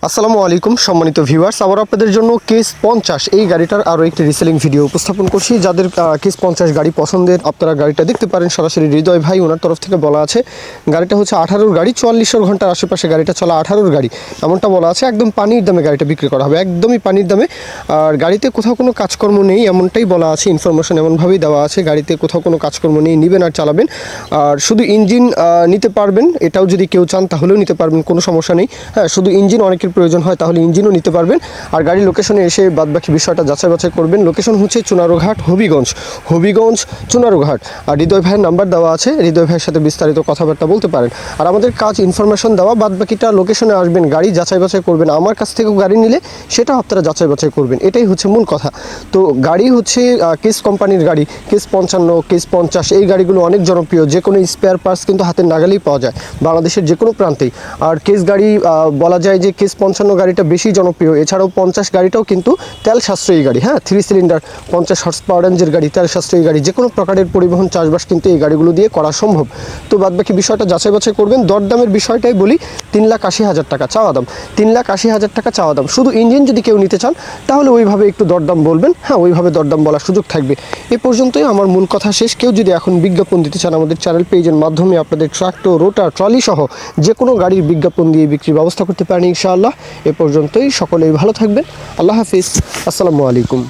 আসসালামু আলাইকুম সম্মানিত ভিউয়ার্স, আবার আপনাদের জন্য কেস 50 এই গাড়িটার আরও একটি রিসেলিং ভিডিও উপস্থাপন করছি। যাদের কেস 50 গাড়ি পছন্দের আপনারা গাড়িটা দেখতে পারেন। সরাসরি হৃদয় ভাই ওনার তরফ থেকে বলা আছে গাড়িটা হচ্ছে 18 গাড়ি, 4400 ঘন্টার আশেপাশে গাড়িটা চলা 18 গাড়ি এমনটা বলা আছে। একদম পানির দামে গাড়িটা বিক্রি করা হবে, একদমই পানির দামে। আর গাড়িতে কোথাও কোনো কাজকর্ম নেই এমনটাই বলা আছে, ইনফরমেশন এমনভাবেই দেওয়া আছে। গাড়িতে কোথাও কোনো কাজকর্ম নেই, নেবেন আর চালাবেন। আর শুধু ইঞ্জিন নিতে পারবেন, এটাও যদি কেউ চান তাহলেও নিতে পারবেন, কোনো সমস্যা নেই। হ্যাঁ, শুধু ইঞ্জিন অনেকের প্রয়োজন হয় তাহলে ইঞ্জিনও নিতে পারবেন। আর গাড়ির লোকেশনে এসে বাদবাকি বিষয়টা যাচাই বাছাই করবেন। লোকেশন হচ্ছে চুনারুঘাট, হবিগঞ্জ চুনারুঘাট। আর হৃদয় ভাইয়ের নাম্বার দেওয়া আছে, হৃদয় ভাইয়ের সাথে বিস্তারিত কথাবার্তা বলতে পারেন। আর আমাদের কাজ ইনফরমেশন দেওয়া, বাদবাকিটা লোকেশনে আসবেন, গাড়ি যাচাই বাছাই করবেন। আমার কাছ থেকেও গাড়ি নিলে সেটাও আপনারা যাচাই বাছাই করবেন, এটাই হচ্ছে মূল কথা। তো গাড়ি হচ্ছে কেস কোম্পানির গাড়ি, কেস 55, কেস 50 এই গাড়িগুলো অনেক জনপ্রিয়। যে কোনো স্পেয়ার পার্টস কিন্তু হাতের নাগালেই পাওয়া যায় বাংলাদেশের যে কোনো প্রান্তেই। আর কেস গাড়ি বলা যায় যে কেস 55 গাড়িটা বেশি জনপ্রিয়। এছাড়াও 50 গাড়িটাও কিন্তু তেল সাশ্রয়ী গাড়ি। হ্যাঁ, 3 সিলিন্ডার 50 হর্স পাওয়ার রেঞ্জের গাড়ি, তেল সাশ্রয়ী গাড়ি। যে কোনো প্রকারের পরিবহন চাষবাস কিন্তু এই গাড়িগুলো দিয়ে করা সম্ভব। তো বাদবাকি বিষয়টা যাচাই বাছাই করবেন। দরদামের বিষয়টাই বলি, 3,80,000 টাকা চাওয়া দাম, 3,80,000 টাকা চাওয়া দাম। শুধু ইঞ্জিন যদি কেউ নিতে চান তাহলে ওইভাবে একটু দরদাম বলবেন। হ্যাঁ, ওইভাবে দরদাম বলার সুযোগ থাকবে। এ পর্যন্তই আমার মূল কথা শেষ। কেউ যদি এখন বিজ্ঞাপন দিতে চান আমাদের চ্যানেল পেজের মাধ্যমে আপনাদের ট্রাক্টর, রোটার, ট্রলি সহ যে কোনো গাড়ির বিজ্ঞাপন দিয়ে বিক্রির ব্যবস্থা করতে পারেন ইনশাআল্লাহ। এ পর্যন্তই, সকলেই ভালো থাকবেন। আল্লাহ হাফিজ, আসসালামু আলাইকুম।